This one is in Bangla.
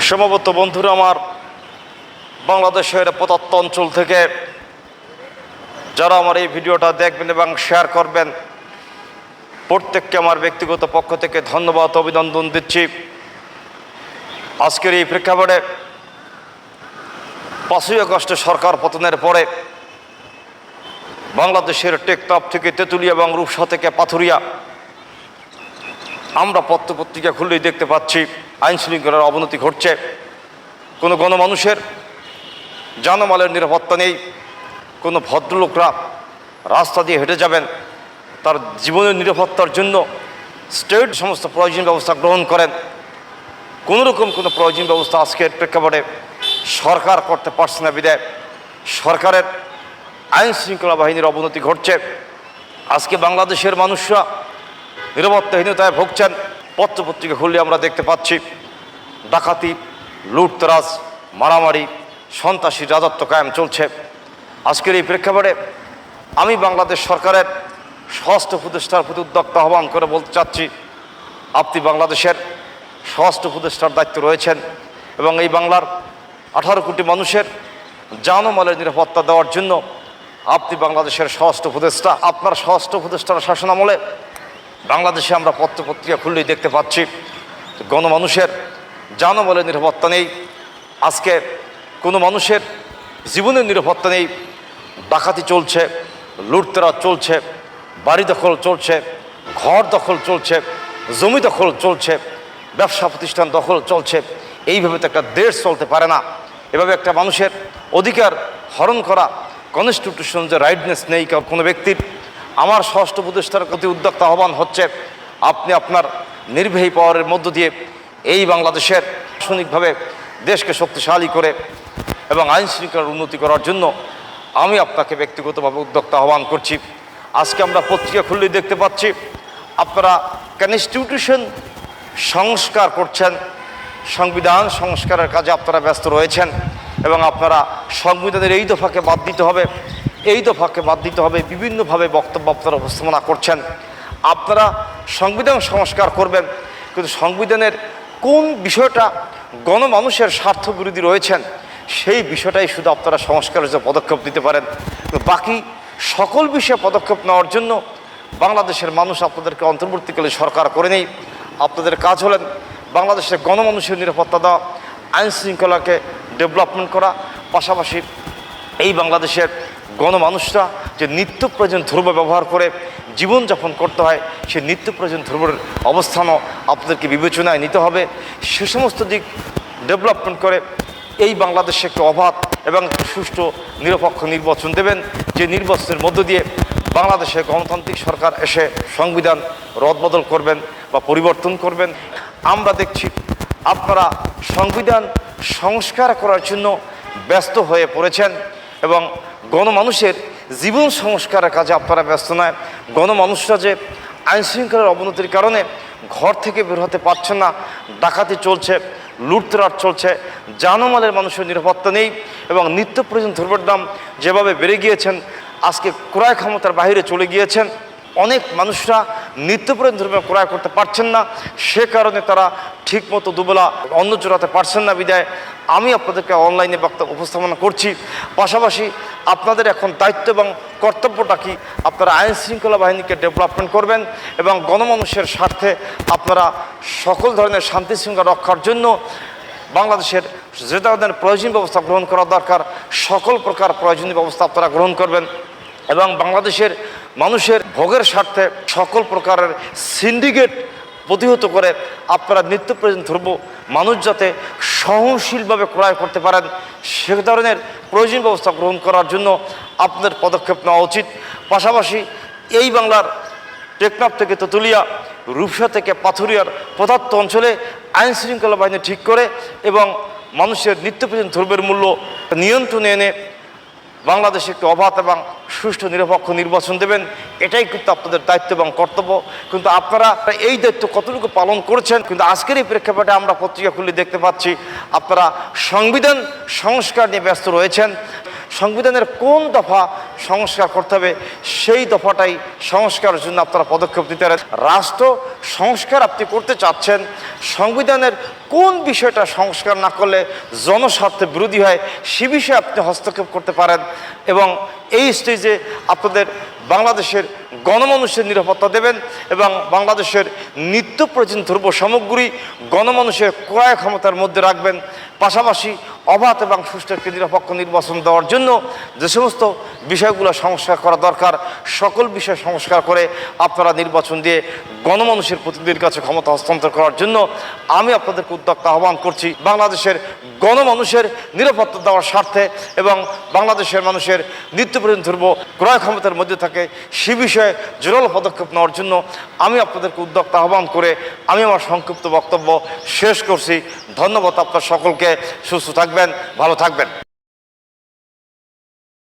সমবেত বন্ধুরা আমার, বাংলাদেশের প্রত্যন্ত অঞ্চল থেকে যারা আমার এই ভিডিওটা দেখবেন এবং শেয়ার করবেন, প্রত্যেককে আমার ব্যক্তিগত পক্ষ থেকে ধন্যবাদ অভিনন্দন দিচ্ছি। আজকের এই প্রেক্ষাপটে 5ই আগস্টে সরকার পতনের পরে বাংলাদেশের টেকনাফ থেকে তেঁতুলিয়া এবং রূপসা থেকে পাথুরিয়া আমরা পত্রপত্রিকা খুললেই দেখতে পাচ্ছি আইনশৃঙ্খলার অবনতি ঘটছে। কোনো গণমানুষের জানমালের নিরাপত্তা নেই। কোনো ভদ্রলোকরা রাস্তা দিয়ে হেঁটে যাবেন, তার জীবনের নিরাপত্তার জন্য স্টেট সমস্ত প্রয়োজনীয় ব্যবস্থা গ্রহণ করেন। কোনোরকম কোনো প্রয়োজনীয় ব্যবস্থা আজকের প্রেক্ষাপটে সরকার করতে পারছে না বিধায় সরকারের আইন শৃঙ্খলা বাহিনীর অবনতি ঘটছে। আজকে বাংলাদেশের মানুষরা নিরাপত্তাহীনতায় ভুগছেন। পত্রপত্রিকা খুললে আমরা দেখতে পাচ্ছি ডাকাতি, লুটতরাজ, মারামারি, সন্ত্রাসী রাজত্ব কায়েম চলছে। আজকের এই প্রেক্ষাপটে আমি বাংলাদেশ সরকারের স্বরাষ্ট্র উপদেষ্টার প্রতি উদ্যোক্তা আহ্বান করে বলতে চাচ্ছি, আপনি বাংলাদেশের স্বরাষ্ট্র উপদেষ্টার দায়িত্ব রয়েছেন এবং এই বাংলার 18 কোটি মানুষের জানমালের নিরাপত্তা দেওয়ার জন্য আপনি বাংলাদেশের স্বরাষ্ট্র উপদেষ্টা। আপনার স্বরাষ্ট্র উপদেষ্টার শাসনামলে বাংলাদেশে আমরা পত্রপত্রিকা খুললেই দেখতে পাচ্ছি গণমানুষের জানমালের নিরাপত্তা নেই। আজকে কোনো মানুষের জীবনের নিরাপত্তা নেই। ডাকাতি চলছে, লুটতরাজ চলছে, বাড়ি দখল চলছে, ঘর দখল চলছে, জমি দখল চলছে, ব্যবসা প্রতিষ্ঠান দখল চলছে। এইভাবে তো একটা দেশ চলতে পারে না। এভাবে একটা মানুষের অধিকার হরণ করা, কনস্টিটিউশন যে রাইটনেস নেই কোনো ব্যক্তির। আমার স্বরাষ্ট্র উপদেষ্টার প্রতি উদ্যোক্তা আহ্বান হচ্ছে, আপনি আপনার নির্বাহী পাওয়ারের মধ্য দিয়ে এই বাংলাদেশের প্রশাসনিকভাবে দেশকে শক্তিশালী করে এবং আইন শৃঙ্খলার উন্নতি করার জন্য আমি আপনাকে ব্যক্তিগতভাবে উদ্যোক্তা আহ্বান করছি। আজকে আমরা পত্রিকা খুললেই দেখতে পাচ্ছি আপনারা কনস্টিটিউশন সংস্কার করছেন, সংবিধান সংস্কারের কাজে আপনারা ব্যস্ত রয়েছেন এবং আপনারা সংবিধানের এই দফাকে বাদ দিতে হবে, এই দফাকে বাদ দিতে হবে, বিভিন্নভাবে বক্তব্য আপনারা উপস্থাপনা করছেন। আপনারা সংবিধান সংস্কার করবেন, কিন্তু সংবিধানের কোন বিষয়টা গণমানুষের স্বার্থ বিরোধী রয়েছেন সেই বিষয়টাই শুধু আপনারা সংস্কারের যে পদক্ষেপ নিতে পারেন। তো বাকি সকল বিষয়ে পদক্ষেপ নেওয়ার জন্য বাংলাদেশের মানুষ আপনাদেরকে অন্তর্বর্তীকালে সরকার করে নেই। আপনাদের কাজ হলেন বাংলাদেশের গণমানুষের নিরাপত্তা দেওয়া, আইন শৃঙ্খলাকে ডেভেলপমেন্ট করা, পাশাপাশি এই বাংলাদেশের গণমানুষরা যে নিত্য প্রয়োজন দ্রব্য ব্যবহার করে জীবনযাপন করতে হয়, সেই নিত্য প্রয়োজন দ্রব্যের অবস্থানও আপনাদেরকে বিবেচনায় নিতে হবে। সে সমস্ত দিক ডেভেলপমেন্ট করে এই বাংলাদেশে একটি অবাধ এবং সুষ্ঠু নিরপেক্ষ নির্বাচন দেবেন, যে নির্বাচনের মধ্য দিয়ে বাংলাদেশে গণতান্ত্রিক সরকার এসে সংবিধান রদবদল করবেন বা পরিবর্তন করবেন। আমরা দেখছি আপনারা সংবিধান সংস্কার করার জন্য ব্যস্ত হয়ে পড়েছেন এবং গণমানুষের জীবন সংস্কারের কাজে আপনারা ব্যস্ত নয়। গণমানুষরা যে আইনশৃঙ্খলার অবনতির কারণে ঘর থেকে বের হতে পারছেন না, ডাকাতি চলছে, লুটতরাজ চলছে, জানমালের মানুষের নিরাপত্তা নেই এবং নিত্য প্রয়োজন দ্রব্যের দাম যেভাবে বেড়ে গিয়েছেন, আজকে ক্রয় ক্ষমতার বাইরে চলে গিয়েছেন। অনেক মানুষরা নিত্য প্রয়োজন দ্রব্য ক্রয় করতে পারছেন না, সে কারণে তারা ঠিকমতো দুবেলা অন্ন জোড়াতে পারছেন না বিধায় আমি আপনাদেরকে অনলাইনে বক্তব্য উপস্থাপনা করছি। পাশাপাশি আপনাদের এখন দায়িত্ব এবং কর্তব্যটা কি, আপনারা আইন শৃঙ্খলা বাহিনীকে ডেভেলপমেন্ট করবেন এবং গণমানুষের স্বার্থে আপনারা সকল ধরনের শান্তি শৃঙ্খলা রক্ষার জন্য বাংলাদেশের যে ধরনের প্রয়োজনীয় ব্যবস্থা গ্রহণ করা দরকার সকল প্রকার প্রয়োজনীয় ব্যবস্থা আপনারা গ্রহণ করবেন এবং বাংলাদেশের মানুষের ভোগের স্বার্থে সকল প্রকারের সিন্ডিকেট প্রতিহত করে আপনারা নিত্য প্রয়োজন দ্রব্য মানুষ যাতে সহনশীলভাবে ক্রয় করতে পারেন সে ধরনের প্রয়োজনীয় ব্যবস্থা গ্রহণ করার জন্য আপনাদের পদক্ষেপ নেওয়া উচিত। পাশাপাশি এই বাংলার টেকনাফ থেকে তেঁতুলিয়া, রূপসা থেকে পাথুরিয়ার প্রদত্ত অঞ্চলে আইন শৃঙ্খলা বাহিনী ঠিক করে এবং মানুষের নিত্য প্রয়োজন দ্রব্যের মূল্য নিয়ন্ত্রণে এনে বাংলাদেশে একটি অবাধ এবং সুষ্ঠু নিরপেক্ষ নির্বাচন দেবেন, এটাই কিন্তু আপনাদের দায়িত্ব এবং কর্তব্য। কিন্তু আপনারা এই দায়িত্ব কতটুকু পালন করেছেন, কিন্তু আজকের এই প্রেক্ষাপটে আমরা পত্রিকা খুলে দেখতে পাচ্ছি আপনারা সংবিধান সংস্কার নিয়ে ব্যস্ত রয়েছেন। সংবিধানের কোন দফা সংস্কার করতে হবে সেই দফাটাই সংস্কারের জন্য আপনারা পদক্ষেপ নিতে পারেন। রাষ্ট্র সংস্কার আপনি করতে চাচ্ছেন, সংবিধানের কোন বিষয়টা সংস্কার না করলে জনস্বার্থে বিরোধী হয় সে বিষয়ে আপনি হস্তক্ষেপ করতে পারেন এবং এই স্টেজে আপনাদের বাংলাদেশের গণমানুষের নিরাপত্তা দেবেন এবং বাংলাদেশের নিত্য প্রয়োজন দ্রব্য সামগ্রী গণমানুষের ক্রয় ক্ষমতার মধ্যে রাখবেন। পাশাপাশি অবাধ এবং সুষ্ঠু একটি নিরপেক্ষ নির্বাচন দেওয়ার জন্য যে সমস্ত বিষয়গুলো সংস্কার করা দরকার সকল বিষয় সংস্কার করে আপনারা নির্বাচন দিয়ে গণমানুষের প্রতিনিধির কাছে ক্ষমতা হস্তান্তর করার জন্য আমি আপনাদেরকে উদ্যোক্তা আহ্বান করছি। বাংলাদেশের গণমানুষের নিরাপত্তা দেওয়ার স্বার্থে এবং বাংলাদেশের মানুষের নিত্য প্রয়োজন দ্রব্য ক্রয় ক্ষমতার মধ্যে থাকে সে বিষয়ে জোরালো পদক্ষেপ নেওয়ার জন্য আমি আপনাদেরকে উদ্যোক্তা আহ্বান করে আমি আমার সংক্ষিপ্ত বক্তব্য শেষ করছি। ধন্যবাদ আপনার সকলকে। সুস্থ থাকবেন, ভালো থাকবেন।